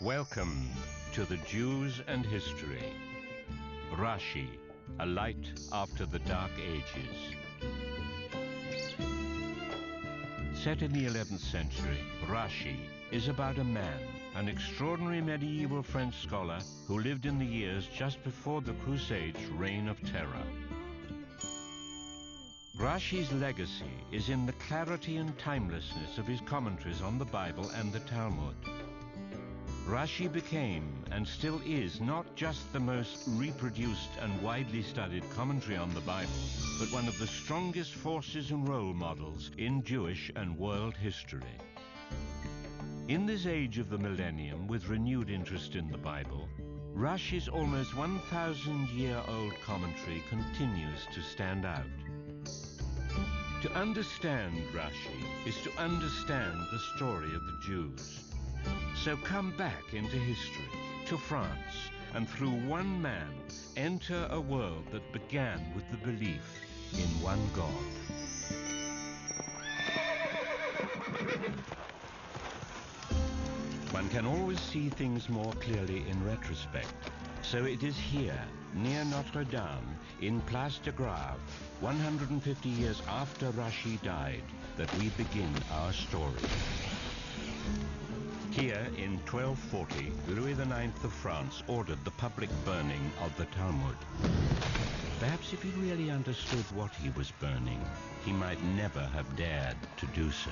Welcome to the Jews and History. Rashi, a light after the Dark Ages. Set in the 11th century, Rashi is about a man, an extraordinary medieval French scholar who lived in the years just before the Crusades' reign of terror. Rashi's legacy is in the clarity and timelessness of his commentaries on the Bible and the Talmud. Rashi became, and still is, not just the most reproduced and widely studied commentary on the Bible, but one of the strongest forces and role models in Jewish and world history. In this age of the millennium, with renewed interest in the Bible, Rashi's almost 1,000-year-old commentary continues to stand out. To understand Rashi is to understand the story of the Jews. So come back into history, to France, and through one man, enter a world that began with the belief in one God. One can always see things more clearly in retrospect. So it is here, near Notre Dame, in Place de Grave, 150 years after Rashi died, that we begin our story. Here, in 1240, Louis IX of France ordered the public burning of the Talmud. Perhaps if he really understood what he was burning, he might never have dared to do so.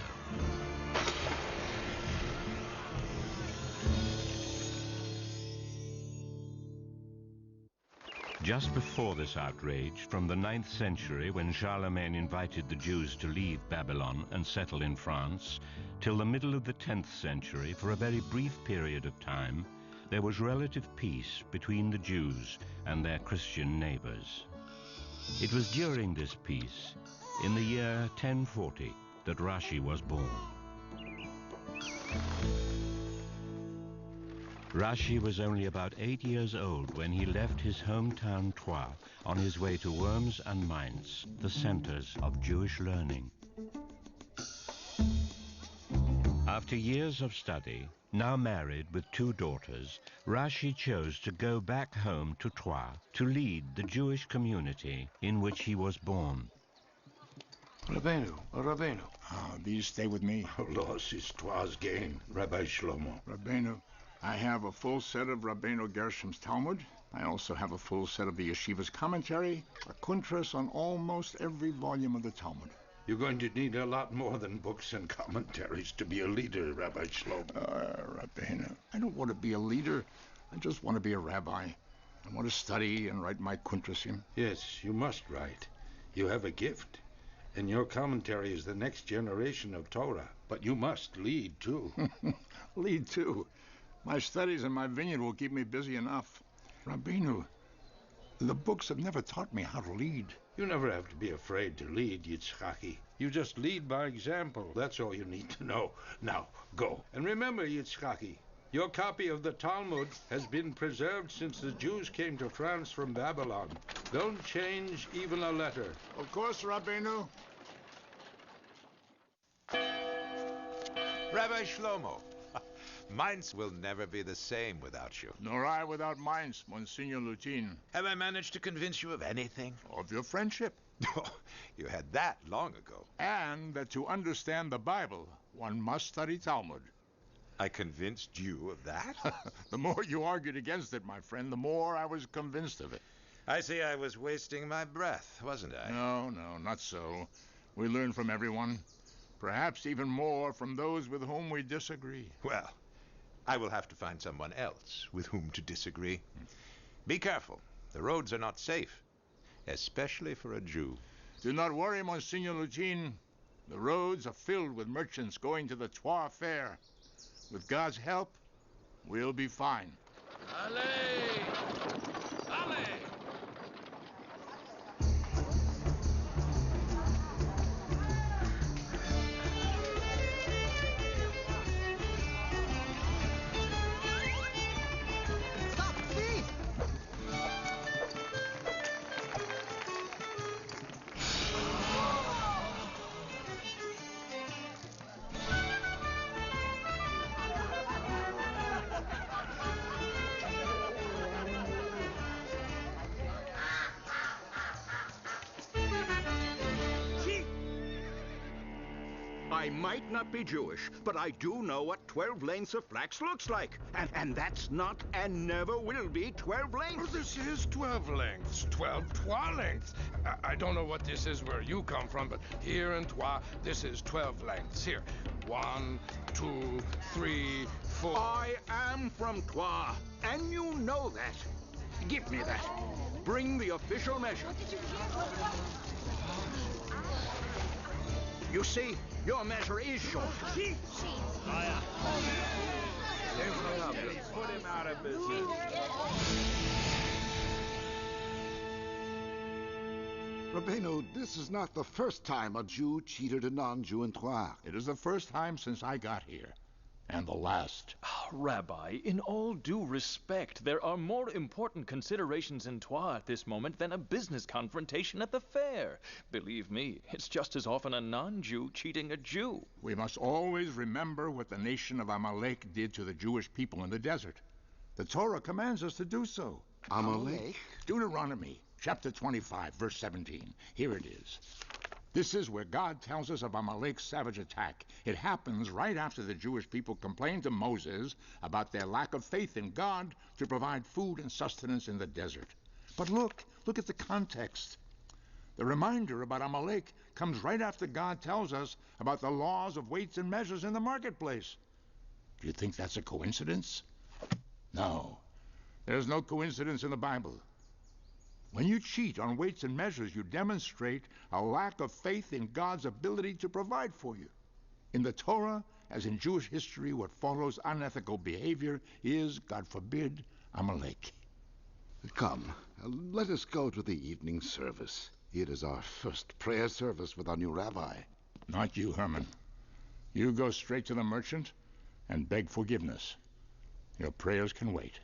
Just before this outrage, from the 9th century, when Charlemagne invited the Jews to leave Babylon and settle in France, till the middle of the 10th century, for a very brief period of time, there was relative peace between the Jews and their Christian neighbors. It was during this peace, in the year 1040, that Rashi was born. Rashi was only about 8 years old when he left his hometown Troyes on his way to Worms and Mainz, the centers of Jewish learning. After years of study, now married with 2 daughters, Rashi chose to go back home to Troyes to lead the Jewish community in which he was born. Rabbeinu. These stay with me. Loss is Troyes' gain, Rabbi Shlomo. Rabbeinu, I have a full set of Rabbeinu Gershom's Talmud. I also have a full set of the yeshiva's commentary, a kuntras on almost every volume of the Talmud. You're going to need a lot more than books and commentaries to be a leader, Rabbi Shlomo. Rabbeinu, I don't want to be a leader. I just want to be a rabbi. I want to study and write my kuntrasim. Yes, you must write. You have a gift. And your commentary is the next generation of Torah. But you must lead, too. Lead, too? My studies in my vineyard will keep me busy enough. Rabbeinu, the books have never taught me how to lead. You never have to be afraid to lead, Yitzchaki. You just lead by example. That's all you need to know. Now, go. And remember, Yitzchaki, your copy of the Talmud has been preserved since the Jews came to France from Babylon. Don't change even a letter. Of course, Rabbeinu. Rabbi Shlomo, Mainz will never be the same without you. Nor I without Mainz, Monsignor Lutin. Have I managed to convince you of anything? Of your friendship. Oh, you had that long ago. And that to understand the Bible, one must study Talmud. I convinced you of that? The more you argued against it, my friend, the more I was convinced of it. I see I was wasting my breath, wasn't I? No, not so. We learn from everyone. Perhaps even more from those with whom we disagree. Well, I will have to find someone else with whom to disagree. Be careful. The roads are not safe, especially for a Jew. Do not worry, Monsignor Lutin. The roads are filled with merchants going to the Troyes fair. With God's help, we'll be fine. Allez! Allez! Stop, thief! I might not be Jewish, but I do know what 12 lengths of flax looks like. And that's not and never will be 12 lengths. This is 12 lengths, 12 Trois lengths. I don't know what this is where you come from, but here in Trois, this is 12 lengths. Here, 1, 2, 3, 4. I am from Trois, and you know that. Give me that. Bring the official measure. You see, your measure is short. Put him out of business. Rabbeinu, this is not the first time a Jew cheated a non-Jew in Troyes. It is the first time since I got here, and the last. Rabbi, in all due respect, there are more important considerations in Troyes at this moment than a business confrontation at the fair. Believe me, it's just as often a non-Jew cheating a Jew. We must always remember what the nation of Amalek did to the Jewish people in the desert. The Torah commands us to do so. Amalek? Deuteronomy, chapter 25, verse 17. Here it is. This is where God tells us of Amalek's savage attack. It happens right after the Jewish people complained to Moses about their lack of faith in God to provide food and sustenance in the desert. But look at the context. The reminder about Amalek comes right after God tells us about the laws of weights and measures in the marketplace. Do you think that's a coincidence? No. There's no coincidence in the Bible. When you cheat on weights and measures, you demonstrate a lack of faith in God's ability to provide for you. In the Torah, as in Jewish history, what follows unethical behavior is, God forbid, Amalek. Come, let us go to the evening service. It is our first prayer service with our new rabbi. Not you, Herman. You go straight to the merchant and beg forgiveness. Your prayers can wait.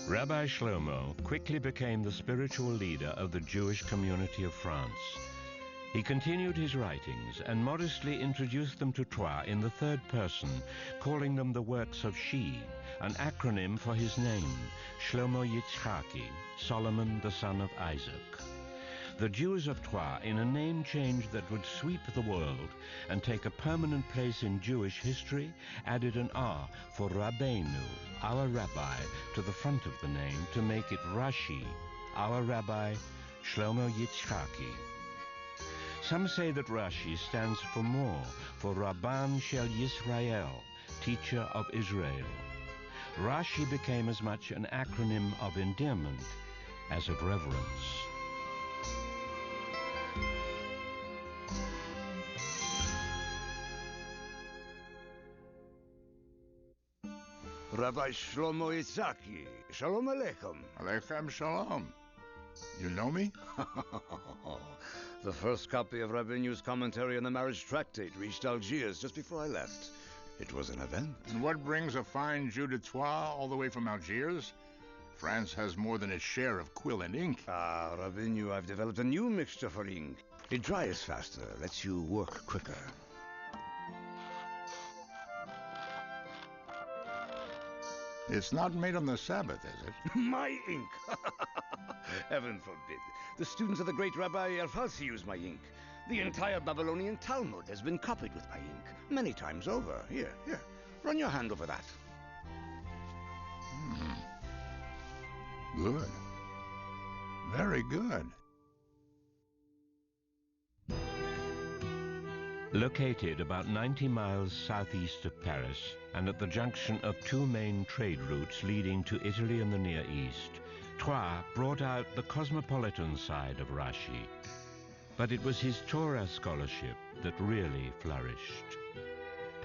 Rabbi Shlomo quickly became the spiritual leader of the Jewish community of France. He continued his writings and modestly introduced them to Troyes in the third person, calling them the works of She, an acronym for his name, Shlomo Yitzchaki, Solomon the son of Isaac. The Jews of Troyes, in a name change that would sweep the world and take a permanent place in Jewish history, added an R for Rabbeinu, our rabbi, to the front of the name to make it Rashi, our rabbi, Shlomo Yitzchaki. Some say that Rashi stands for more, for Rabban Shel Yisrael, teacher of Israel. Rashi became as much an acronym of endearment as of reverence. Rabbi Shlomo Yitzhaki, Shalom Aleichem. Aleichem shalom. You know me? The first copy of Rabbeinu's commentary on the marriage tractate reached Algiers just before I left. It was an event. And what brings a fine Jew de Troyes all the way from Algiers? France has more than its share of quill and ink. Ah, Rabbeinu, I've developed a new mixture for ink. It dries faster, lets you work quicker. It's not made on the Sabbath, is it? My ink! Heaven forbid. The students of the great Rabbi Elfalsi use my ink. The entire Babylonian Talmud has been copied with my ink, many times over. Here, run your hand over that. Good. Very good. Located about 90 miles southeast of Paris and at the junction of two main trade routes leading to Italy and the Near East, Troyes brought out the cosmopolitan side of Rashi. But it was his Torah scholarship that really flourished.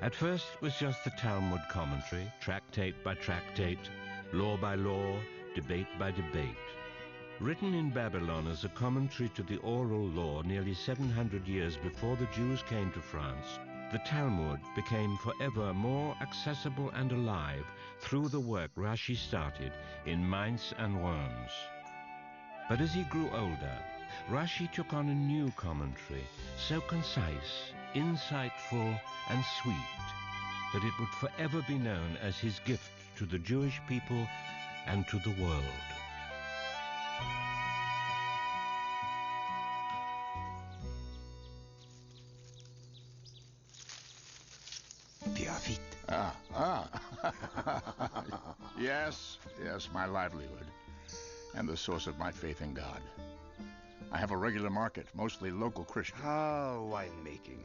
At first it was just the Talmud commentary, tractate by tractate, law by law, debate by debate. Written in Babylon as a commentary to the oral law nearly 700 years before the Jews came to France, the Talmud became forever more accessible and alive through the work Rashi started in Mainz and Worms. But as he grew older, Rashi took on a new commentary, so concise, insightful, and sweet, that it would forever be known as his gift to the Jewish people and to the world. Piafit. Yes, my livelihood, and the source of my faith in God. I have a regular market, mostly local Christian. Ah, winemaking.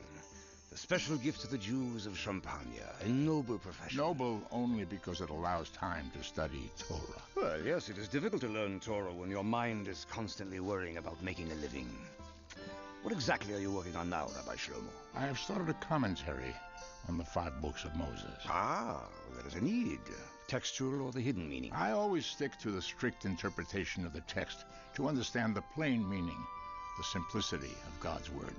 The special gift to the Jews of Champagne, a noble profession. Noble only because it allows time to study Torah. Well, yes, it is difficult to learn Torah when your mind is constantly worrying about making a living. What exactly are you working on now, Rabbi Shlomo? I have started a commentary on the 5 books of Moses. Ah, there is a need. Textual or the hidden meaning? I always stick to the strict interpretation of the text to understand the plain meaning, the simplicity of God's word.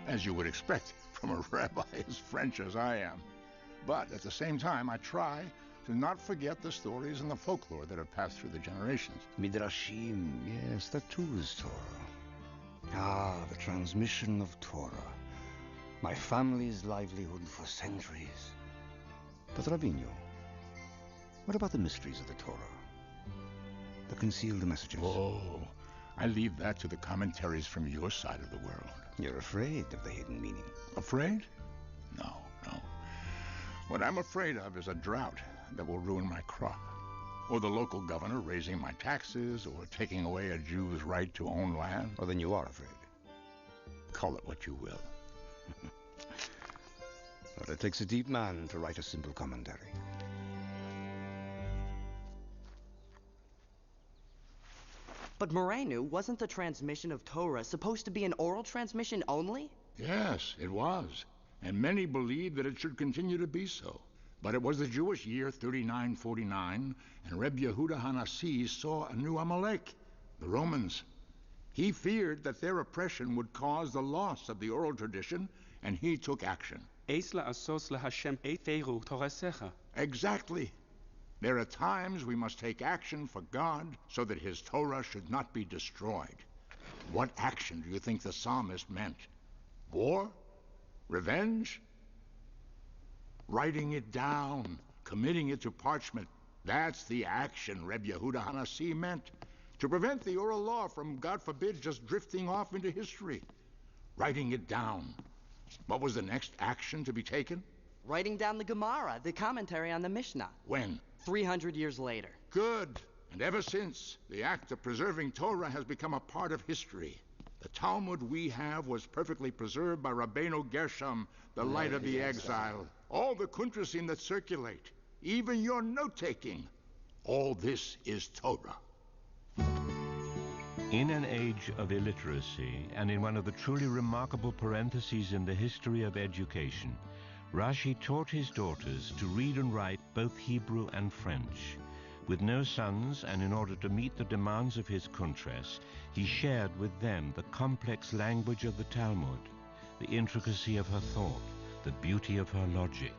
As you would expect from a rabbi as French as I am. But at the same time, I try to not forget the stories and the folklore that have passed through the generations. Midrashim, yes, that too is Torah. Ah, the transmission of Torah. My family's livelihood for centuries. But Rabino, what about the mysteries of the Torah? The concealed messages? Oh, I leave that to the commentaries from your side of the world. You're afraid of the hidden meaning. Afraid? No. What I'm afraid of is a drought that will ruin my crop, or the local governor raising my taxes, or taking away a Jew's right to own land. Well, then you are afraid. Call it what you will. But it takes a deep man to write a simple commentary. But Morenu, wasn't the transmission of Torah supposed to be an oral transmission only? Yes, it was. And many believed that it should continue to be so. But it was the Jewish year 3949, and Reb Yehuda Hanassi saw a new Amalek, the Romans. He feared that their oppression would cause the loss of the oral tradition, and he took action. Exactly. There are times we must take action for God so that his Torah should not be destroyed. What action do you think the psalmist meant? War? Revenge? Writing it down, committing it to parchment. That's the action Reb Yehuda Hanassi meant. To prevent the oral law from, God forbid, just drifting off into history. Writing it down. What was the next action to be taken? Writing down the Gemara, the commentary on the Mishnah. When? 300 years later. Good. And ever since, the act of preserving Torah has become a part of history. The Talmud we have was perfectly preserved by Rabbeinu Gershom, the light of the exile. All the kuntrasim that circulate, even your note-taking, all this is Torah. In an age of illiteracy, and in one of the truly remarkable parentheses in the history of education, Rashi taught his daughters to read and write both Hebrew and French. With no sons, and in order to meet the demands of his kuntres, he shared with them the complex language of the Talmud, the intricacy of her thought, the beauty of her logic.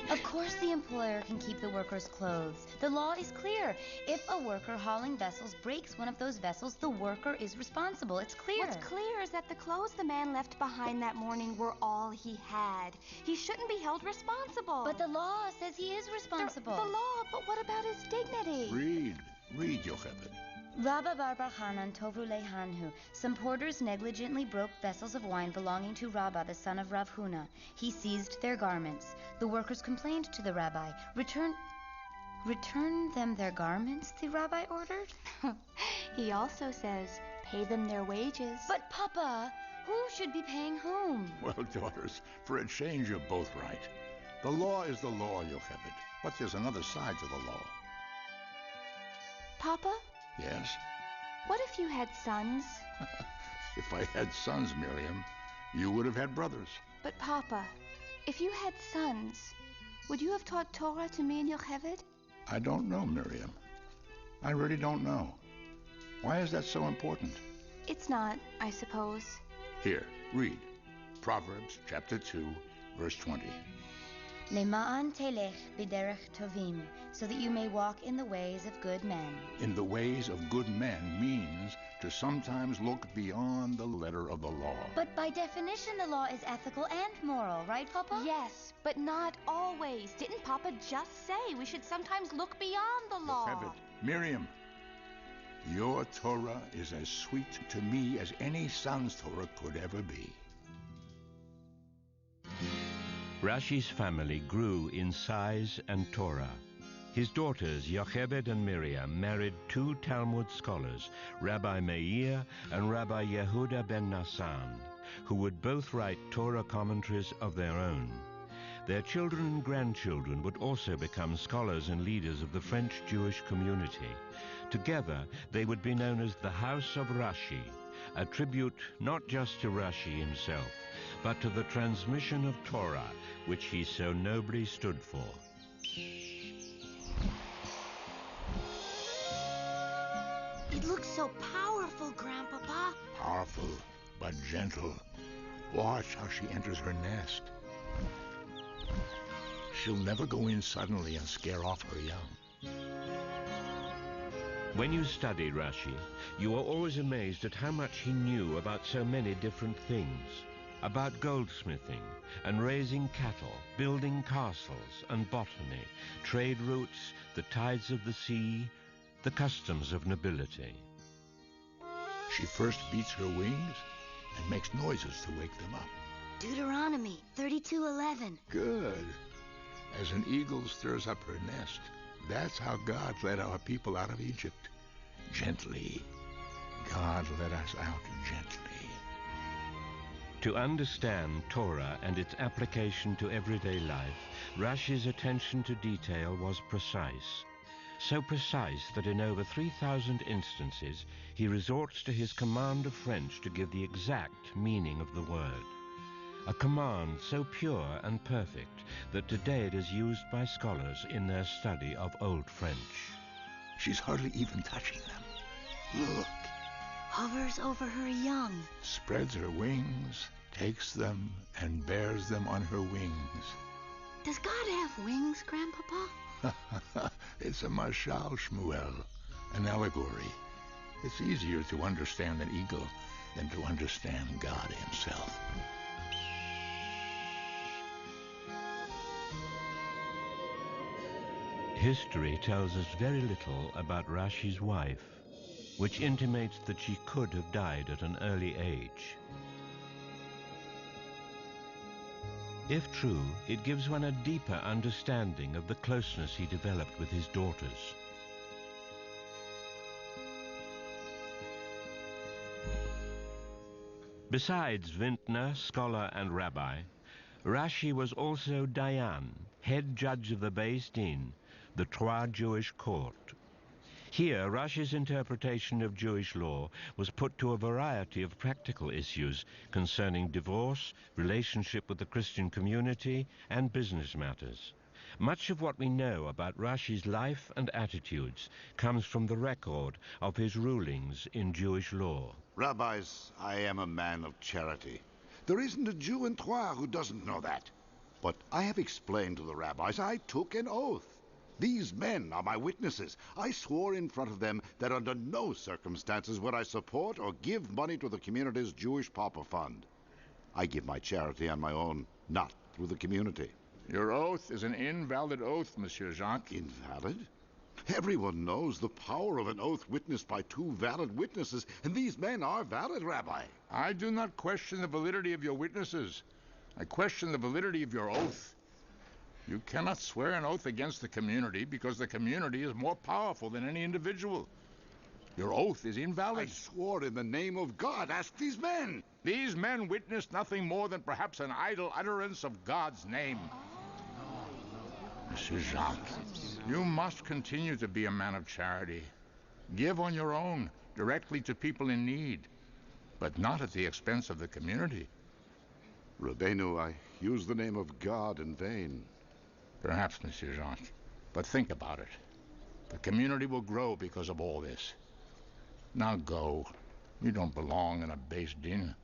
Of course the employer can keep the worker's clothes. The law is clear. If a worker hauling vessels breaks one of those vessels, the worker is responsible. It's clear. What's clear is that the clothes the man left behind that morning were all he had. He shouldn't be held responsible. But the law says he is responsible. The law, but what about his dignity? Read, Yocheved. Rabba bar bar Hanan tovu lehanhu. Some porters negligently broke vessels of wine belonging to Rabba, the son of Rav Huna. He seized their garments. The workers complained to the rabbi. Return them their garments, the rabbi ordered. He also says, pay them their wages. But Papa, who should be paying whom? Well, daughters, for a change you're both right. The law is the law, Yocheved, but there's another side to the law. Papa? Yes? What if you had sons? If I had sons, Miriam, you would have had brothers. But Papa, if you had sons, would you have taught Torah to me and Yocheved? I don't know, Miriam. I really don't know. Why is that so important? It's not, I suppose. Here, read. Proverbs chapter 2, verse 20. Lema'an telech b'derech tovim, so that you may walk in the ways of good men. In the ways of good men means to sometimes look beyond the letter of the law. But by definition, the law is ethical and moral, right, Papa? Yes, but not always. Didn't Papa just say we should sometimes look beyond the law? Yocheved, Miriam, your Torah is as sweet to me as any son's Torah could ever be. Rashi's family grew in size and Torah. His daughters, Yocheved and Miriam, married two Talmud scholars, Rabbi Meir and Rabbi Yehuda ben Nassan, who would both write Torah commentaries of their own. Their children and grandchildren would also become scholars and leaders of the French Jewish community. Together, they would be known as the House of Rashi, a tribute not just to Rashi himself, but to the transmission of Torah, which he so nobly stood for. It looks so powerful, Grandpapa. Powerful, but gentle. Watch how she enters her nest. She'll never go in suddenly and scare off her young. When you study Rashi, you are always amazed at how much he knew about so many different things. About goldsmithing and raising cattle, building castles and botany, trade routes, the tides of the sea, the customs of nobility. She first beats her wings and makes noises to wake them up. Deuteronomy 32:11. Good. As an eagle stirs up her nest, that's how God led our people out of Egypt. Gently. God led us out gently. To understand Torah and its application to everyday life, Rashi's attention to detail was precise. So precise that in over 3,000 instances, he resorts to his command of French to give the exact meaning of the word. A command so pure and perfect that today it is used by scholars in their study of Old French. She's hardly even touching them. Look. Hovers over her young. Spreads her wings, takes them, and bears them on her wings. Does God have wings, Grandpapa? It's a mashal, Shmuel, an allegory. It's easier to understand an eagle than to understand God himself. History tells us very little about Rashi's wife, which intimates that she could have died at an early age. If true, it gives one a deeper understanding of the closeness he developed with his daughters. Besides vintner, scholar, and rabbi, Rashi was also Dayan, head judge of the Beis Din, the Trois Jewish court. Here, Rashi's interpretation of Jewish law was put to a variety of practical issues concerning divorce, relationship with the Christian community, and business matters. Much of what we know about Rashi's life and attitudes comes from the record of his rulings in Jewish law. Rabbis, I am a man of charity. There isn't a Jew in Troyes who doesn't know that. But I have explained to the rabbis I took an oath. These men are my witnesses. I swore in front of them that under no circumstances would I support or give money to the community's Jewish pauper fund. I give my charity on my own, not through the community. Your oath is an invalid oath, Monsieur Jacques. Invalid? Everyone knows the power of an oath witnessed by two valid witnesses, and these men are valid, Rabbi. I do not question the validity of your witnesses. I question the validity of your oath. You cannot swear an oath against the community because the community is more powerful than any individual. Your oath is invalid. I swore in the name of God. Ask these men. These men witnessed nothing more than perhaps an idle utterance of God's name. Monsieur Jacques, you must continue to be a man of charity. Give on your own. directly to people in need, but not at the expense of the community. Rabbeinu, I use the name of God in vain. Perhaps, Monsieur Jacques, but think about it. The community will grow because of all this. Now go. You don't belong in a base din.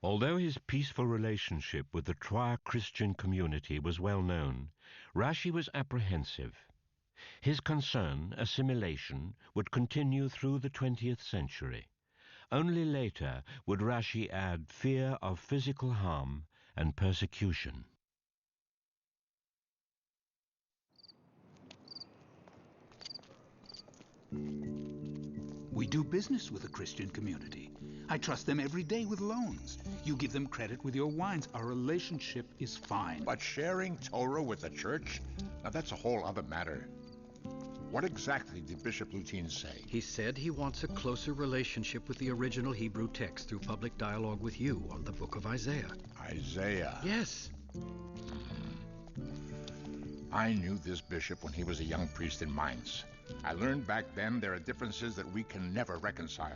Although his peaceful relationship with the Troyes Christian community was well known, Rashi was apprehensive. His concern, assimilation, would continue through the 20th century. Only later would Rashi add fear of physical harm and persecution. We do business with the Christian community. I trust them every day with loans. You give them credit with your wines. Our relationship is fine. But sharing Torah with the church? Now that's a whole other matter. What exactly did Bishop Lutin say? He said he wants a closer relationship with the original Hebrew text through public dialogue with you on the book of Isaiah. Isaiah? Yes. I knew this bishop when he was a young priest in Mainz. I learned back then there are differences that we can never reconcile.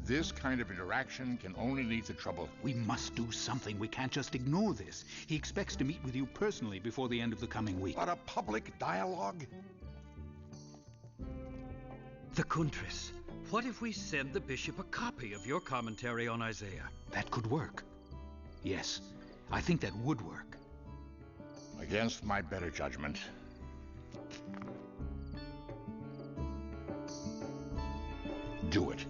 This kind of interaction can only lead to trouble. We must do something. We can't just ignore this. He expects to meet with you personally before the end of the coming week. But a public dialogue? The Kuntris. What if we send the bishop a copy of your commentary on Isaiah? That could work. Yes, I think that would work. Against my better judgment. Do it.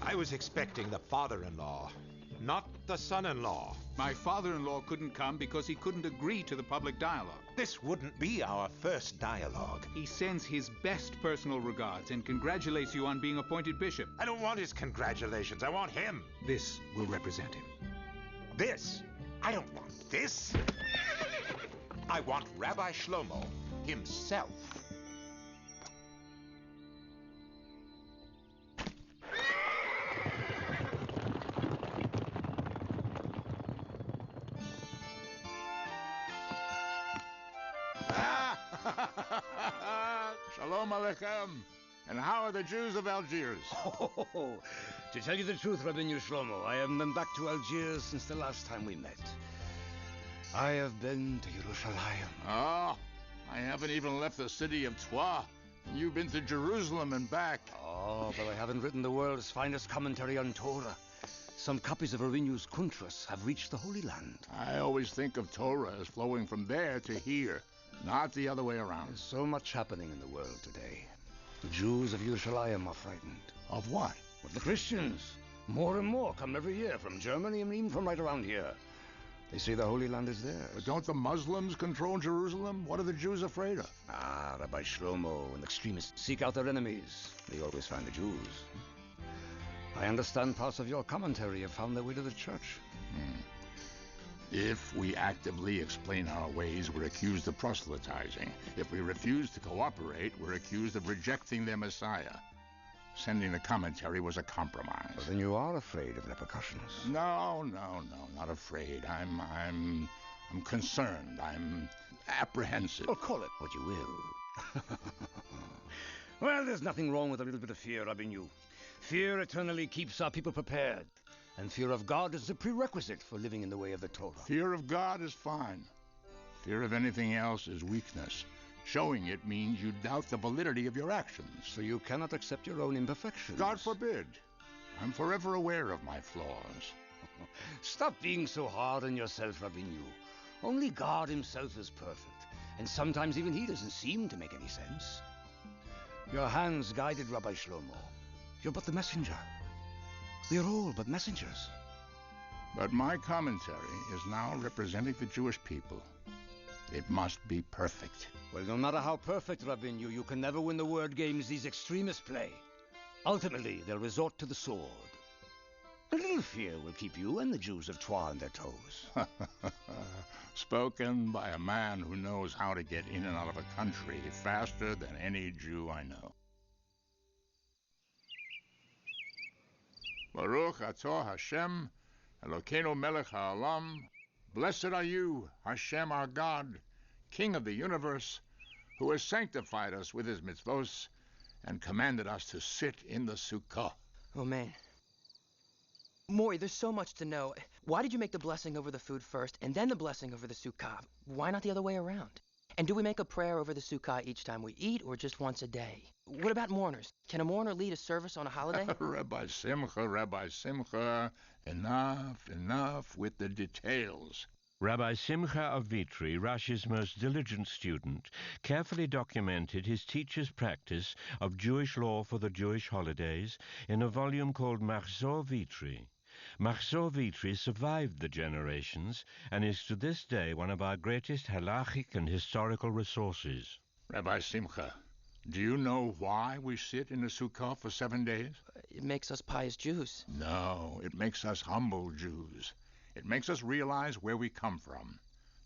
I was expecting the father-in-law, not the son-in-law. My father-in-law couldn't come because he couldn't agree to the public dialogue. This wouldn't be our first dialogue. He sends his best personal regards and congratulates you on being appointed bishop. I don't want his congratulations. I want him. This will represent him. This? I don't want this. I want Rabbi Shlomo himself. Shalom Aleichem. And how are the Jews of Algiers? To tell you the truth, Rabbeinu Shlomo, I haven't been back to Algiers since the last time we met. I have been to Yerushalayim. Oh, I haven't even left the city of Troyes. You've been to Jerusalem and back. Oh, but I haven't written the world's finest commentary on Torah. Some copies of Rabeinu's Kuntras have reached the Holy Land. I always think of Torah as flowing from there to here, not the other way around. There's so much happening in the world today. The Jews of Yerushalayim are frightened. Of what? Of the Christians. More and more come every year from Germany and even from right around here. They say the Holy Land is theirs. But don't the Muslims control Jerusalem? What are the Jews afraid of? Ah, Rabbi Shlomo, when extremists seek out their enemies, they always find the Jews. I understand parts of your commentary have found their way to the church. If we actively explain our ways, we're accused of proselytizing. If we refuse to cooperate, we're accused of rejecting their Messiah. Sending the commentary was a compromise. Well, then you are afraid of repercussions. No, not afraid. I'm concerned. I'm apprehensive. Well, call it what you will. Well, there's nothing wrong with a little bit of fear, Rabbeinu. Fear eternally keeps our people prepared. And fear of God is a prerequisite for living in the way of the Torah. Fear of God is fine. Fear of anything else is weakness. Showing it means you doubt the validity of your actions. So you cannot accept your own imperfections. God forbid. I'm forever aware of my flaws. Stop being so hard on yourself, Rabbeinu. Only God himself is perfect. And sometimes even he doesn't seem to make any sense. Your hands guided Rabbi Shlomo. You're but the messenger. We are all but messengers. But my commentary is now representing the Jewish people. It must be perfect. Well, no matter how perfect, Rabbeinu, you can never win the word games these extremists play. Ultimately, they'll resort to the sword. A little fear will keep you and the Jews of Troyes on their toes. Spoken by a man who knows how to get in and out of a country faster than any Jew I know. Baruch atah Hashem, Elokeinu melech ha'olam, Blessed are you, Hashem our God, King of the universe, who has sanctified us with his mitzvos and commanded us to sit in the sukkah. Oh, man. Maury, there's so much to know. Why did you make the blessing over the food first and then the blessing over the sukkah? Why not the other way around? And do we make a prayer over the sukkah each time we eat or just once a day? What about mourners? Can a mourner lead a service on a holiday? Rabbi Simcha, enough with the details. Rabbi Simcha of Vitry, Rashi's most diligent student, carefully documented his teacher's practice of Jewish law for the Jewish holidays in a volume called Machzor Vitry. Machzor Vitry survived the generations and is to this day one of our greatest halachic and historical resources. Rabbi Simcha, do you know why we sit in the sukkah for 7 days? It makes us pious Jews. No, it makes us humble Jews. It makes us realize where we come from.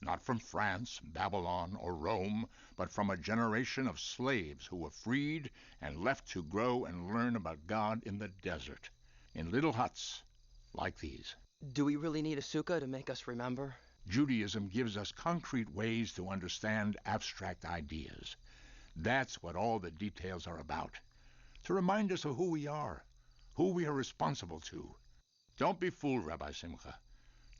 Not from France, Babylon, or Rome, but from a generation of slaves who were freed and left to grow and learn about God in the desert, in little huts like these. Do we really need a sukkah to make us remember? Judaism gives us concrete ways to understand abstract ideas. That's what all the details are about. To remind us of who we are responsible to. Don't be fooled, Rabbi Simcha.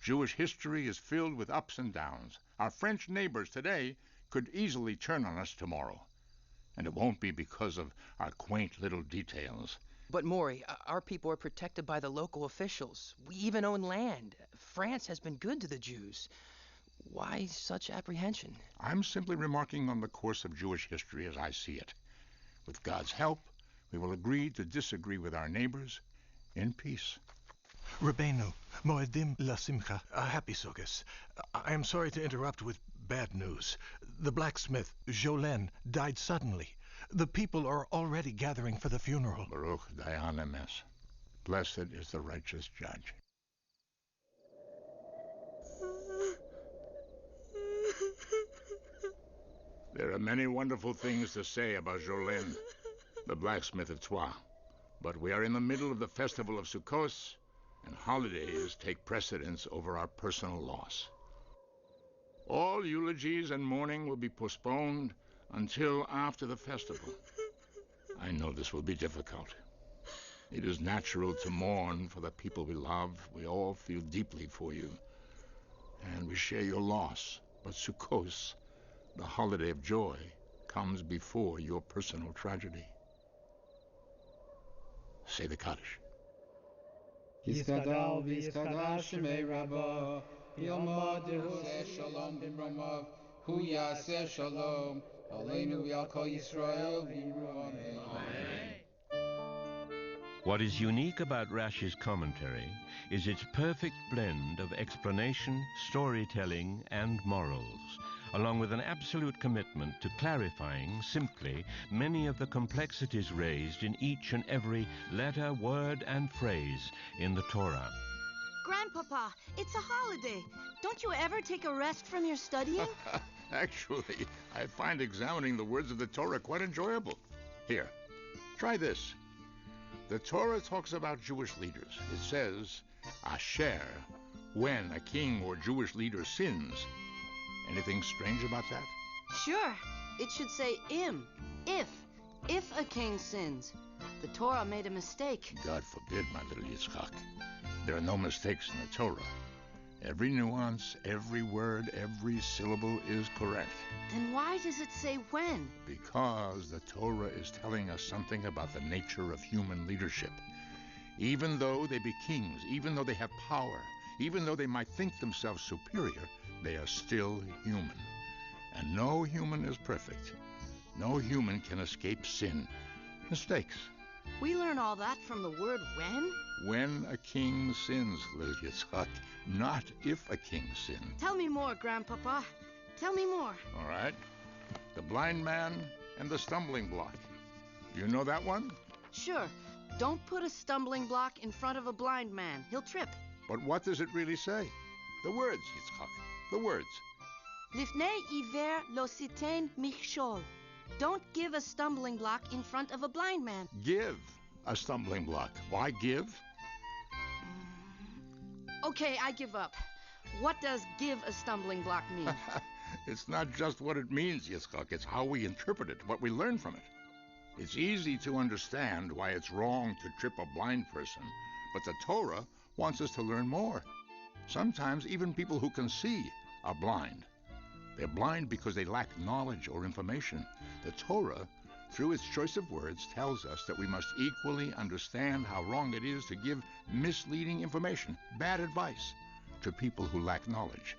Jewish history is filled with ups and downs. Our French neighbors today could easily turn on us tomorrow. And it won't be because of our quaint little details. But, Maury, our people are protected by the local officials. We even own land. France has been good to the Jews. Why such apprehension? I'm simply remarking on the course of Jewish history as I see it. With God's help, we will agree to disagree with our neighbors in peace. Rabbeinu, Moedim la Simcha, happy Sukkot. I am sorry to interrupt with bad news. The blacksmith, Jolene, died suddenly. The people are already gathering for the funeral. Baruch Dayan Emes. Blessed is the righteous judge. There are many wonderful things to say about Jolene, the blacksmith of Troyes. But we are in the middle of the festival of Sukkot, and holidays take precedence over our personal loss. All eulogies and mourning will be postponed until after the festival. I know this will be difficult. It is natural to mourn for the people we love. We all feel deeply for you, and we share your loss. But Sukkot, the holiday of joy, comes before your personal tragedy. Say the Kaddish. Yiskadal v'yiskadash shemei Rabba, Yomad Yeruseh Shalom b'mromav, Hu Yaseh Shalom, Aleinu v'al kol Yisrael v'yiru Amen. What is unique about Rashi's commentary is its perfect blend of explanation, storytelling, and morals, along with an absolute commitment to clarifying simply many of the complexities raised in each and every letter, word, and phrase in the Torah. Grandpapa, it's a holiday. Don't you ever take a rest from your studying? Actually, I find examining the words of the Torah quite enjoyable. Here, try this. The Torah talks about Jewish leaders. It says, Asher, when a king or Jewish leader sins. Anything strange about that? Sure. It should say im, if a king sins. The Torah made a mistake. God forbid, my little Yitzchak. There are no mistakes in the Torah. Every nuance, every word, every syllable is correct. Then why does it say when? Because the Torah is telling us something about the nature of human leadership. Even though they be kings, even though they have power, even though they might think themselves superior, they are still human. And no human is perfect. No human can escape sin. Mistakes. We learn all that from the word when? When a king sins, little Yitzchak, not if a king sins. Tell me more, Grandpapa. Tell me more. All right. The blind man and the stumbling block. You know that one? Sure. Don't put a stumbling block in front of a blind man. He'll trip. But what does it really say? The words, Yitzchak. The words. Lifnei iver lo sitein michshol. Don't give a stumbling block in front of a blind man. Give a stumbling block. Why give? Okay, I give up. What does give a stumbling block mean? It's not just what it means, Yitzchak. It's how we interpret it, what we learn from it. It's easy to understand why it's wrong to trip a blind person, but the Torah wants us to learn more. Sometimes even people who can see are blind. They're blind because they lack knowledge or information. The Torah, through its choice of words, tells us that we must equally understand how wrong it is to give misleading information, bad advice, to people who lack knowledge.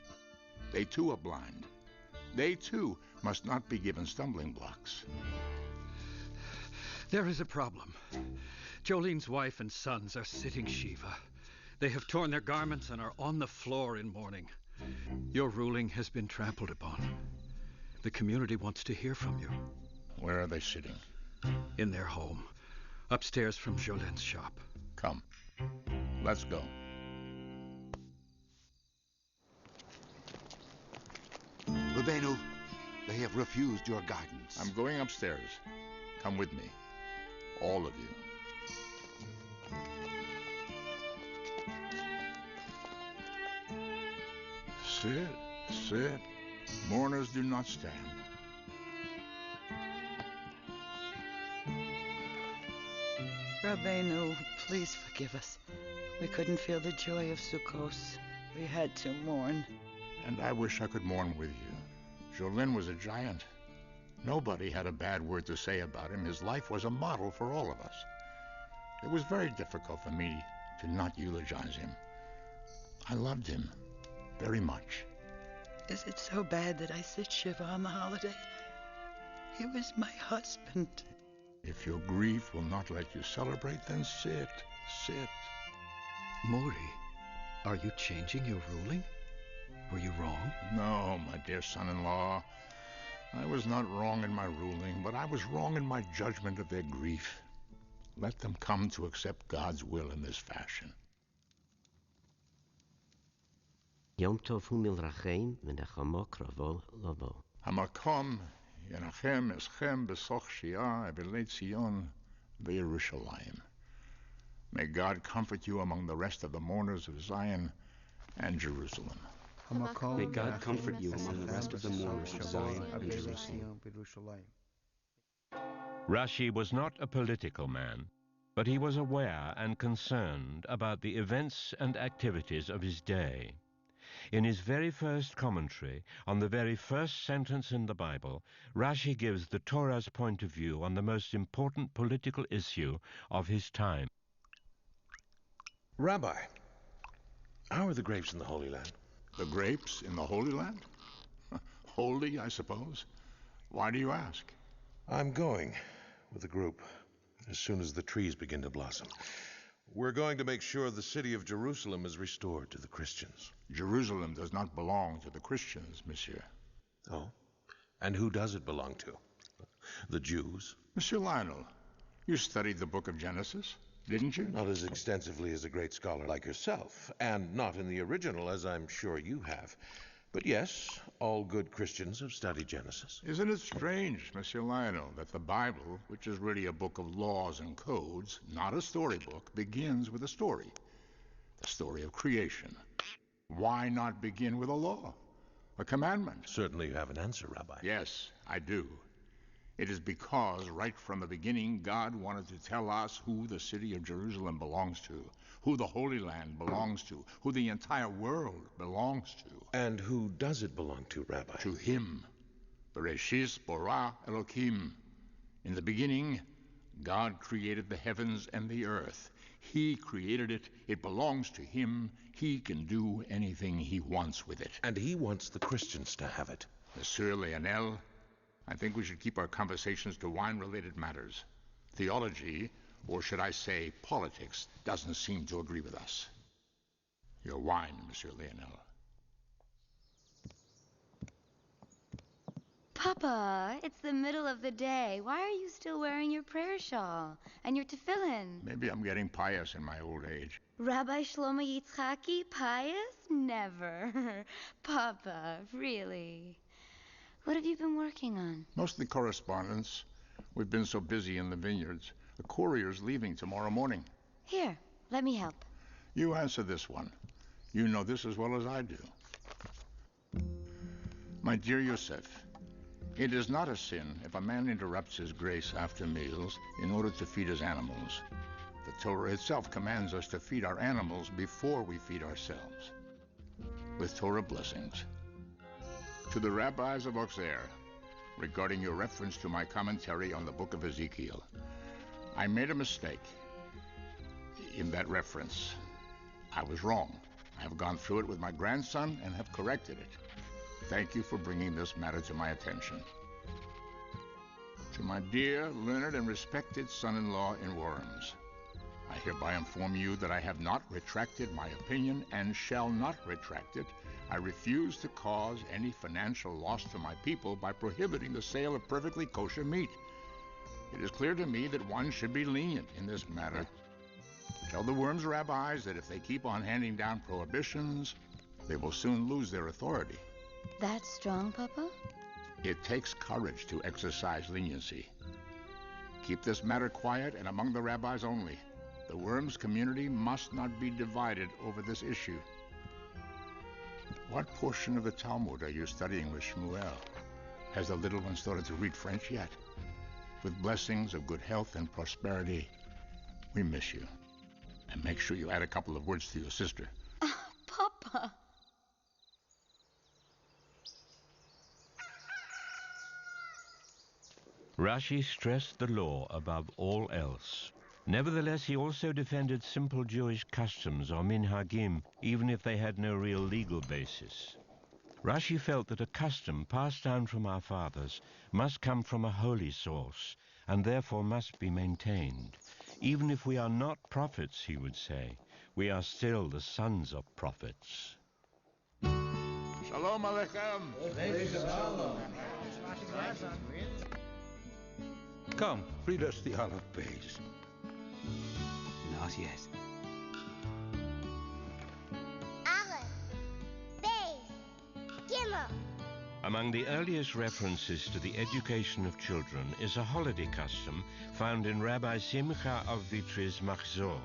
They too are blind. They too must not be given stumbling blocks. There is a problem. Jolene's wife and sons are sitting Shiva. They have torn their garments and are on the floor in mourning. Your ruling has been trampled upon. The community wants to hear from you. Where are they sitting? In their home, upstairs from Jolene's shop. Come, let's go. Rabbeinu, they have refused your guidance. I'm going upstairs. Come with me. All of you. Sit, sit. Mourners do not stand. Rabbeinu, please forgive us. We couldn't feel the joy of Sukkot. We had to mourn. And I wish I could mourn with you. Jolene was a giant. Nobody had a bad word to say about him. His life was a model for all of us. It was very difficult for me to not eulogize him. I loved him very much. Is it so bad that I sit Shiva on the holiday? He was my husband. If your grief will not let you celebrate, then sit, sit. Mori, are you changing your ruling? Were you wrong? No, my dear son-in-law. I was not wrong in my ruling, but I was wrong in my judgment of their grief. Let them come to accept God's will in this fashion. Yom Tov hu milrachem v'nechamo kravo lavo. Hamakom yenachem eschem besoch Shia evelei Tzion veYerushalayim. May God comfort you among the rest of the mourners of Zion and Jerusalem. May God comfort you among the rest of the mourners of Zion and Jerusalem. Rashi was not a political man, but he was aware and concerned about the events and activities of his day. In his very first commentary on the very first sentence in the Bible, Rashi gives the Torah's point of view on the most important political issue of his time. Rabbi, how are the grapes in the Holy Land? The grapes in the Holy Land? Holy, I suppose. Why do you ask? I'm going with the group as soon as the trees begin to blossom. We're going to make sure the city of Jerusalem is restored to the Christians. Jerusalem does not belong to the Christians, monsieur. Oh? And who does it belong to? The Jews? Monsieur Lionel, you studied the book of Genesis, didn't you? Not as extensively as a great scholar like yourself, and not in the original, as I'm sure you have. But yes, all good Christians have studied Genesis. Isn't it strange, Monsieur Lionel, that the Bible, which is really a book of laws and codes, not a storybook, begins with a story? The story of creation. Why not begin with a law? A commandment? Certainly you have an answer, Rabbi. Yes, I do. It is because right from the beginning, God wanted to tell us who the city of Jerusalem belongs to, who the Holy Land belongs to, who the entire world belongs to. And who does it belong to, Rabbi? To Him. Bereshis bara Elohim. In the beginning, God created the heavens and the earth. He created it. It belongs to Him. He can do anything He wants with it. And He wants the Christians to have it. Monsieur Lionel, I think we should keep our conversations to wine-related matters. Theology, or should I say politics, doesn't seem to agree with us. Your wine, Monsieur Lionel. Papa, it's the middle of the day. Why are you still wearing your prayer shawl and your tefillin? Maybe I'm getting pious in my old age. Rabbi Shlomo Yitzchaki, pious? Never. Papa, really. What have you been working on? Mostly correspondence. We've been so busy in the vineyards. The courier's leaving tomorrow morning. Here, let me help. You answer this one. You know this as well as I do. My dear Yosef, it is not a sin if a man interrupts his grace after meals in order to feed his animals. The Torah itself commands us to feed our animals before we feed ourselves. With Torah blessings. To the rabbis of Auxerre, regarding your reference to my commentary on the book of Ezekiel, I made a mistake in that reference. I was wrong. I have gone through it with my grandson and have corrected it. Thank you for bringing this matter to my attention. To my dear, learned, and respected son-in-law in Worms, I hereby inform you that I have not retracted my opinion and shall not retract it. I refuse to cause any financial loss to my people by prohibiting the sale of perfectly kosher meat. It is clear to me that one should be lenient in this matter. Tell the Worms rabbis that if they keep on handing down prohibitions, they will soon lose their authority. That's strong, Papa? It takes courage to exercise leniency. Keep this matter quiet and among the rabbis only. The Worms community must not be divided over this issue. What portion of the Talmud are you studying with Shmuel? Has the little one started to read French yet? With blessings of good health and prosperity, we miss you. And make sure you add a couple of words to your sister. Papa! Rashi stressed the law above all else. Nevertheless, he also defended simple Jewish customs or minhagim, even if they had no real legal basis. Rashi felt that a custom passed down from our fathers must come from a holy source, and therefore must be maintained. Even if we are not prophets, he would say, we are still the sons of prophets. Shalom Aleichem! Come, read us the Aleph Beis. Not yet. Aleph, Beis, Gimel. Among the earliest references to the education of children is a holiday custom found in Rabbi Simcha of Vitri's Machzor.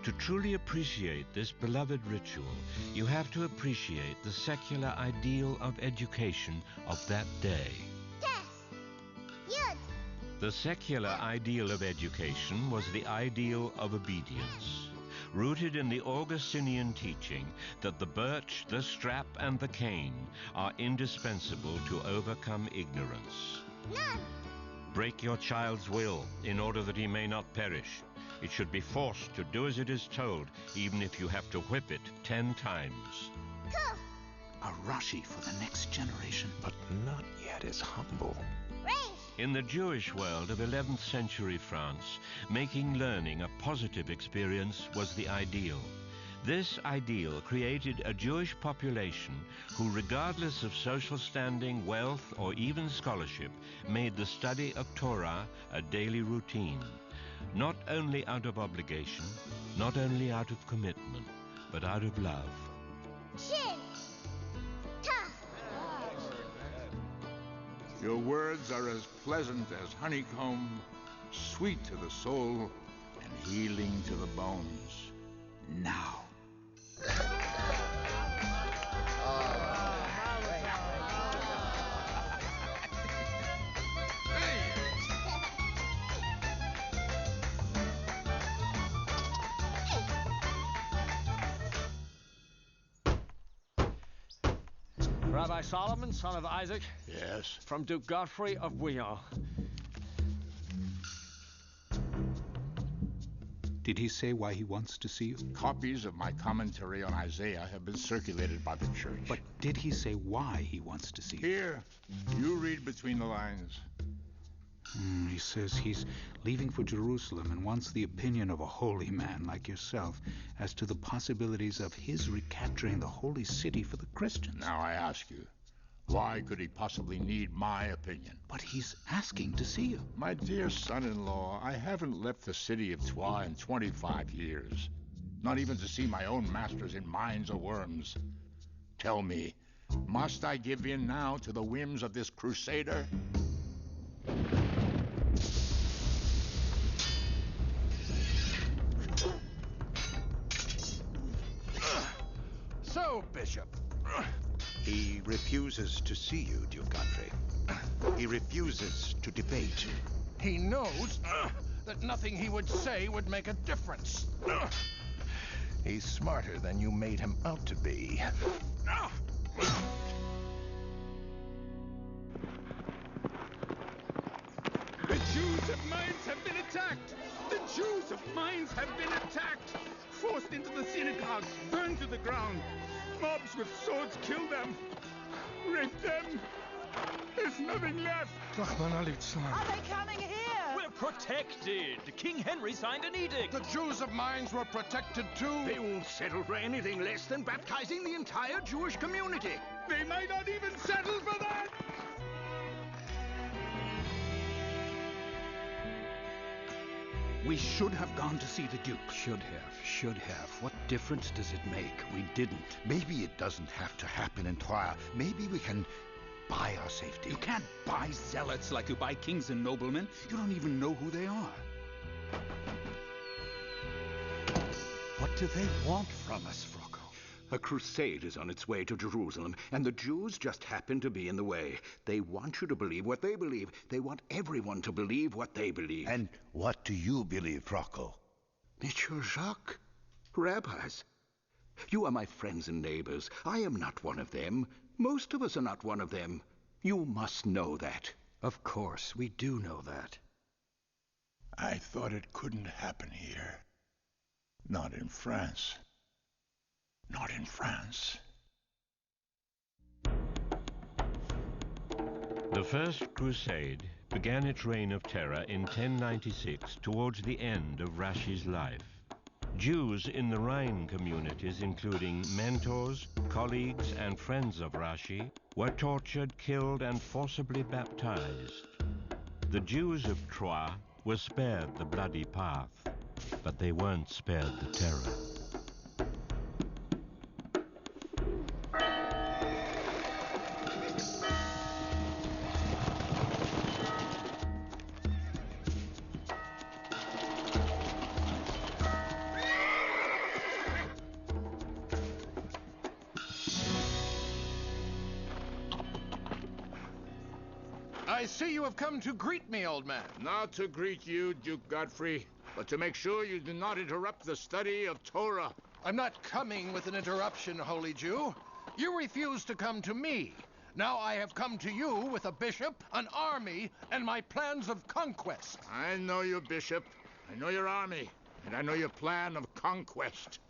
To truly appreciate this beloved ritual, you have to appreciate the secular ideal of education of that day. The secular ideal of education was the ideal of obedience, rooted in the Augustinian teaching that the birch, the strap, and the cane are indispensable to overcome ignorance. None. Break your child's will in order that he may not perish. It should be forced to do as it is told, even if you have to whip it 10 times. A Rashi for the next generation, but not yet as humble. In the Jewish world of 11th century France, making learning a positive experience was the ideal. This ideal created a Jewish population who, regardless of social standing, wealth, or even scholarship, made the study of Torah a daily routine, not only out of obligation, not only out of commitment, but out of love. Shin. Tough. Your words are as pleasant as honeycomb, sweet to the soul, and healing to the bones. Now. Rabbi Solomon, son of Isaac? Yes? From Duke Godfrey of Bouillon. Did he say why he wants to see you? Copies of my commentary on Isaiah have been circulated by the church. But did he say why he wants to see you? Here, you read between the lines. He says he's leaving for Jerusalem and wants the opinion of a holy man like yourself as to the possibilities of his recapturing the holy city for the Christians. Now I ask you, why could he possibly need my opinion? But he's asking to see you. My dear son-in-law, I haven't left the city of Troyes in 25 years. Not even to see my own masters in mines or worms. Tell me, must I give in now to the whims of this crusader? so, Bishop? He refuses to see you, Duke Godfrey. He refuses to debate. He knows that nothing he would say would make a difference. He's smarter than you made him out to be. The Jews of Mainz have been attacked! The Jews of Mainz have been attacked! Forced into the synagogue, burned to the ground. Mobs with swords kill them. Rape them. There's nothing left. Are they coming here? We're protected. King Henry signed an edict. The Jews of Mainz were protected too. They won't settle for anything less than baptizing the entire Jewish community. They might not even settle for that. We should have gone to see the Duke. Should have. What difference does it make? We didn't. Maybe it doesn't have to happen in Troyes. Maybe we can buy our safety. You can't buy zealots like you buy kings and noblemen. You don't even know who they are. What do they want from us, Frocco? A crusade is on its way to Jerusalem, and the Jews just happen to be in the way. They want you to believe what they believe. They want everyone to believe what they believe. And what do you believe, Frocco? Monsieur Jacques, rabbis, you are my friends and neighbors. I am not one of them. Most of us are not one of them. You must know that. Of course, we do know that. I thought it couldn't happen here. Not in France. Not in France. The First Crusade began its reign of terror in 1096 towards the end of Rashi's life. Jews in the Rhine communities, including mentors, colleagues, and friends of Rashi, were tortured, killed, and forcibly baptized. The Jews of Troyes were spared the bloody path, but they weren't spared the terror. I see you have come to greet me, old man. Not to greet you, Duke Godfrey, but to make sure you do not interrupt the study of Torah. I'm not coming with an interruption, Holy Jew. You refused to come to me. Now I have come to you with a bishop, an army, and my plans of conquest. I know your bishop, I know your army, and I know your plan of conquest.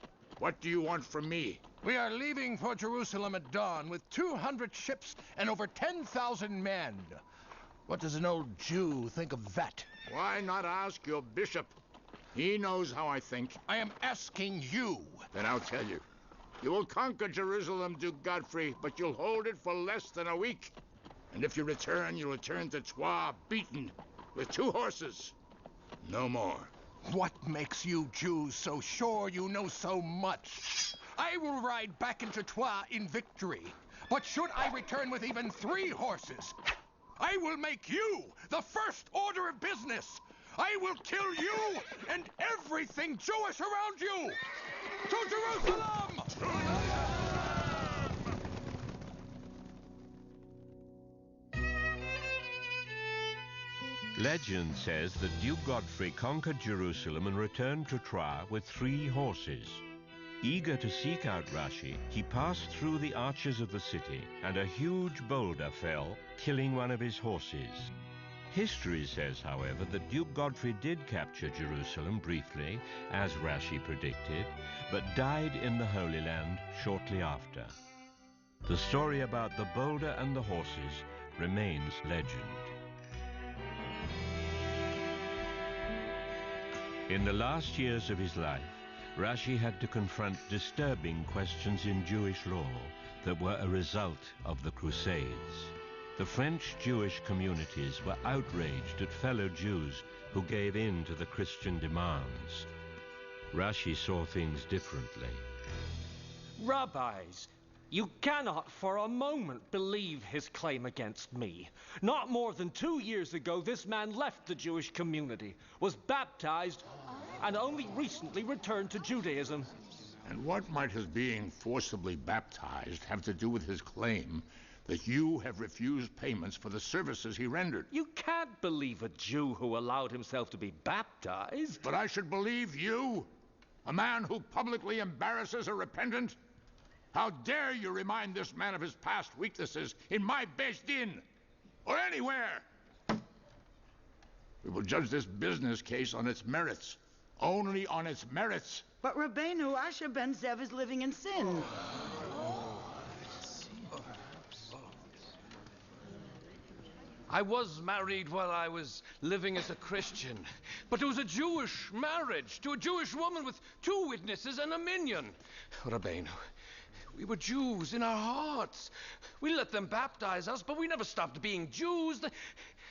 What do you want from me? We are leaving for Jerusalem at dawn with 200 ships and over 10,000 men. What does an old Jew think of that? Why not ask your bishop? He knows how I think. I am asking you. Then I'll tell you. You will conquer Jerusalem, Duke Godfrey, but you'll hold it for less than a week. And if you return, you'll return to Troyes beaten, with 2 horses. No more. What makes you Jews so sure you know so much? I will ride back into Troyes in victory. But should I return with even 3 horses, I will make you the first order of business. I will kill you and everything Jewish around you. To Jerusalem! Legend says that Duke Godfrey conquered Jerusalem and returned to Troyes with 3 horses. Eager to seek out Rashi, he passed through the arches of the city, and a huge boulder fell, killing one of his horses. History says, however, that Duke Godfrey did capture Jerusalem briefly, as Rashi predicted, but died in the Holy Land shortly after. The story about the boulder and the horses remains legend. In the last years of his life, Rashi had to confront disturbing questions in Jewish law that were a result of the Crusades. The French Jewish communities were outraged at fellow Jews who gave in to the Christian demands. Rashi saw things differently. Rabbis, you cannot for a moment believe his claim against me. Not more than 2 years ago, this man left the Jewish community, was baptized, and only recently returned to Judaism. And what might his being forcibly baptized have to do with his claim that you have refused payments for the services he rendered? You can't believe a Jew who allowed himself to be baptized. But I should believe you? A man who publicly embarrasses a repentant? How dare you remind this man of his past weaknesses in my Beis Din, or anywhere? We will judge this business case on its merits. Only on its merits. But Rabbeinu, Asher ben Zev is living in sin. I was married while I was living as a Christian, but it was a Jewish marriage to a Jewish woman with 2 witnesses and a minion. Rabbeinu, we were Jews in our hearts. We let them baptize us, but we never stopped being Jews.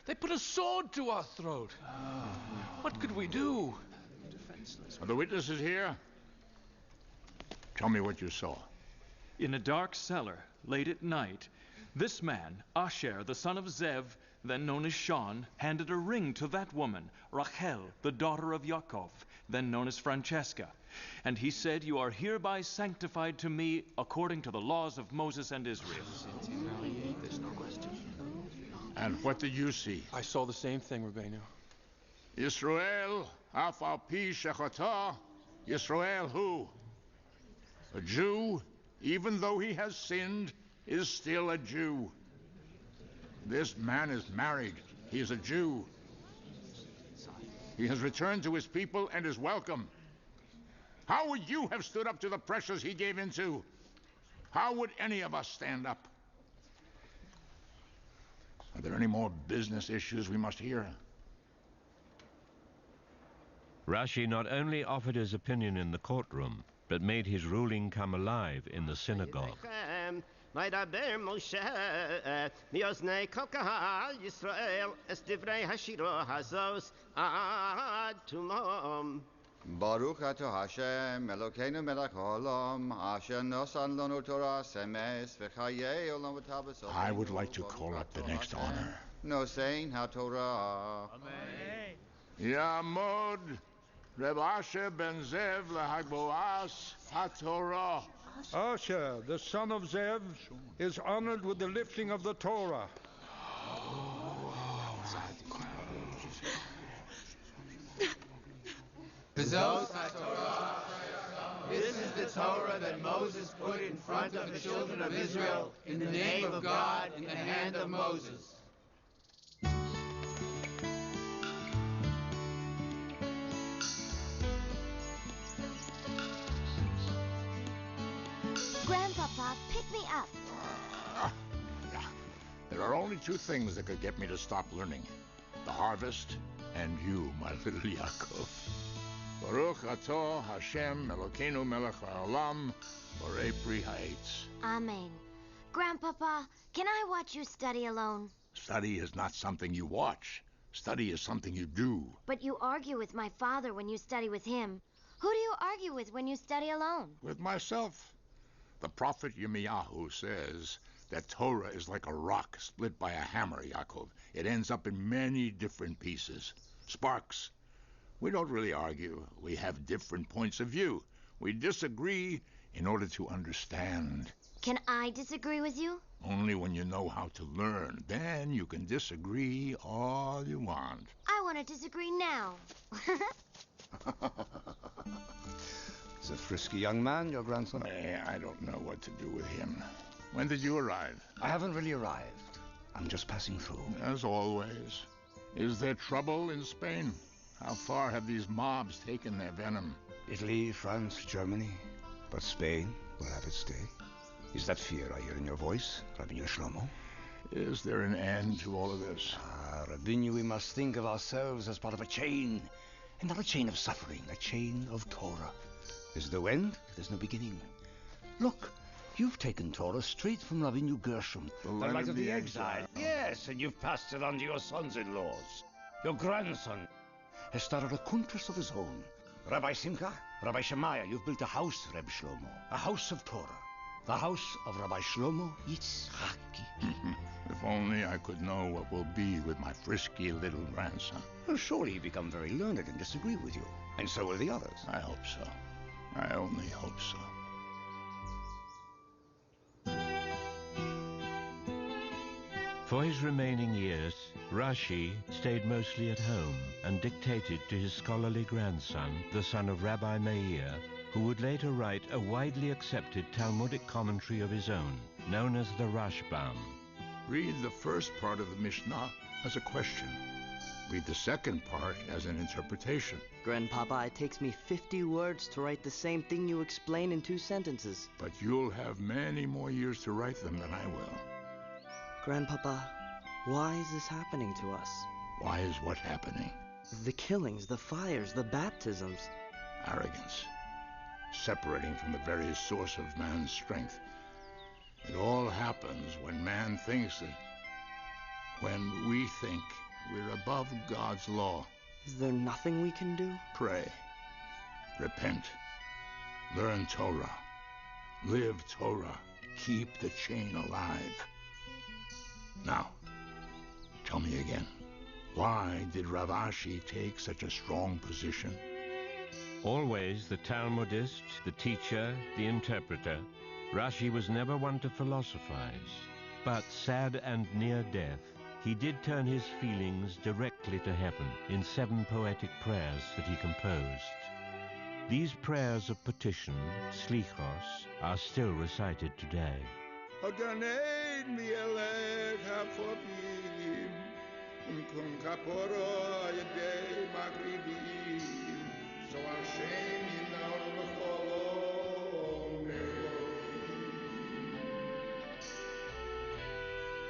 They put a sword to our throat. What could we do? Are the witnesses here? Tell me what you saw. In a dark cellar, late at night, this man, Asher, the son of Zev, then known as Shon, handed a ring to that woman, Rachel, the daughter of Yaakov, then known as Francesca. And he said, "You are hereby sanctified to me according to the laws of Moses and Israel." There's no question. And what did you see? I saw the same thing, Rabbeinu. Yisrael, af al pi shechata, Yisrael who? A Jew, even though he has sinned, is still a Jew. This man is married. He is a Jew. He has returned to his people and is welcome. How would you have stood up to the pressures he gave into? How would any of us stand up? Are there any more business issues we must hear? Rashi not only offered his opinion in the courtroom, but made his ruling come alive in the synagogue. וידבר משה מאוזני כל קהל ישראל את דברי השירה הזאת עד תומם. ברוך אתה השם אלוקינו מלך העולם אשר נתן לנו תורה סמס וחיי עולם וטבע. I would like to call up the next honor. נושאין התורה. יעמוד רב אשר בן זאב להגבוהס התורה. Asher, the son of Zev, is honored with the lifting of the Torah. This is the Torah that Moses put in front of the children of Israel in the name of God in the hand of Moses. Grandpapa, pick me up. There are only 2 things that could get me to stop learning. The harvest and you, my little Yaakov. Baruch atah Hashem Elokeinu melech haolam borei pri ha'etz. Amen. Grandpapa, can I watch you study alone? Study is not something you watch. Study is something you do. But you argue with my father when you study with him. Who do you argue with when you study alone? With myself. The prophet Yirmiyahu says that Torah is like a rock split by a hammer, Yaakov. It ends up in many different pieces. Sparks. We don't really argue. We have different points of view. We disagree in order to understand. Can I disagree with you? Only when you know how to learn. Then you can disagree all you want. I want to disagree now. He's a frisky young man, your grandson. I don't know what to do with him. When did you arrive? I haven't really arrived. I'm just passing through. As always. Is there trouble in Spain? How far have these mobs taken their venom? Italy, France, Germany. But Spain will have its day. Is that fear I hear in your voice, Rabbeinu Shlomo? Is there an end to all of this? Rabbeinu, we must think of ourselves as part of a chain. And not a chain of suffering, a chain of Torah. There's no end, there's no beginning. Look, you've taken Torah straight from Rabbeinu Gershom, the light of the exile. Yes, and you've passed it on to your sons-in-laws. Your grandson has started a kuntres of his own. Rabbi Simcha, Rabbi Shemaiah, you've built a house, Reb Shlomo, a house of Torah, the house of Rabbi Shlomo Yitzchaki. If only I could know what will be with my frisky little grandson. Well, surely he'll become very learned and disagree with you, and so will the others. I hope so. I only hope so. For his remaining years, Rashi stayed mostly at home and dictated to his scholarly grandson, the son of Rabbi Meir, who would later write a widely accepted Talmudic commentary of his own, known as the Rashbam. Read the first part of the Mishnah as a question. Read the second part as an interpretation. Grandpapa, it takes me 50 words to write the same thing you explain in 2 sentences. But you'll have many more years to write them than I will. Grandpapa, why is this happening to us? Why is what happening? The killings, the fires, the baptisms. Arrogance. Separating from the very source of man's strength. It all happens when man thinks that... when we think we're above God's law. Is there nothing we can do? Pray. Repent. Learn Torah. Live Torah. Keep the chain alive. Now, tell me again, why did Rav Ashi take such a strong position? Always the Talmudist, the teacher, the interpreter, Rashi was never one to philosophize. But sad and near death, he did turn his feelings directly to heaven in 7 poetic prayers that he composed. These prayers of petition, slichos, are still recited today.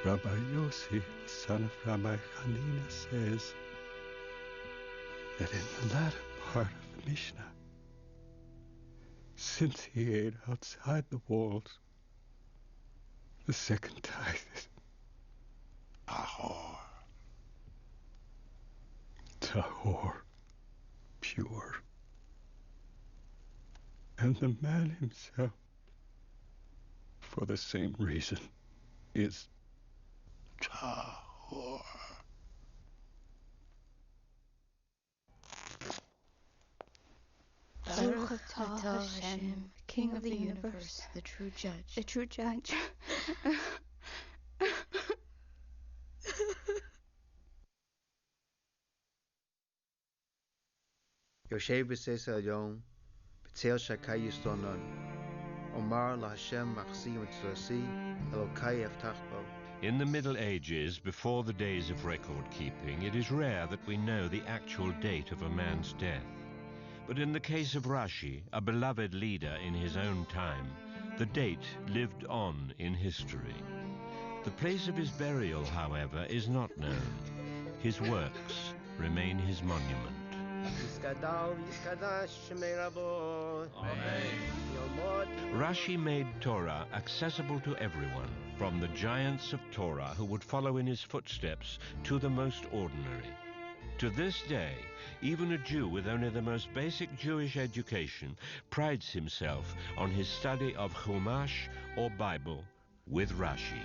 Rabbi Yossi, son of Rabbi Hanina, says that in the latter part of the Mishnah, since he ate outside the walls, the second tithe is tahor. Tahor, pure. And the man himself, for the same reason, is tahor. Baruch atah Hashem, King of the universe, the true judge. The true judge. Yoshev b'seis Elyon, b'tzel shakai yistonon, Omar laHashem machzi mitzvasi, Elokai yaftach bo. In the Middle Ages, before the days of record-keeping, it is rare that we know the actual date of a man's death. But in the case of Rashi, a beloved leader in his own time, the date lived on in history. The place of his burial, however, is not known. His works remain his monument. Rashi made Torah accessible to everyone, from the giants of Torah who would follow in his footsteps to the most ordinary. To this day, even a Jew with only the most basic Jewish education prides himself on his study of Chumash or Bible with Rashi.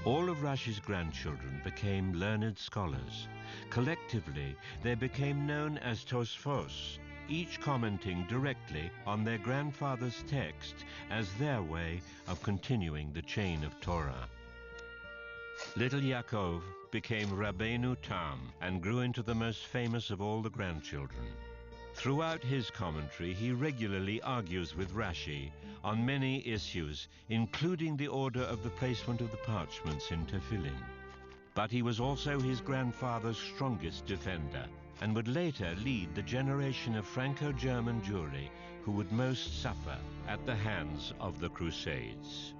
All of Rashi's grandchildren became learned scholars. Collectively, they became known as Tosfos, each commenting directly on their grandfather's text as their way of continuing the chain of Torah. Little Yaakov became Rabbeinu Tam and grew into the most famous of all the grandchildren. Throughout his commentary, he regularly argues with Rashi on many issues, including the order of the placement of the parchments in tefillin. But he was also his grandfather's strongest defender, and would later lead the generation of Franco-German Jewry who would most suffer at the hands of the Crusades.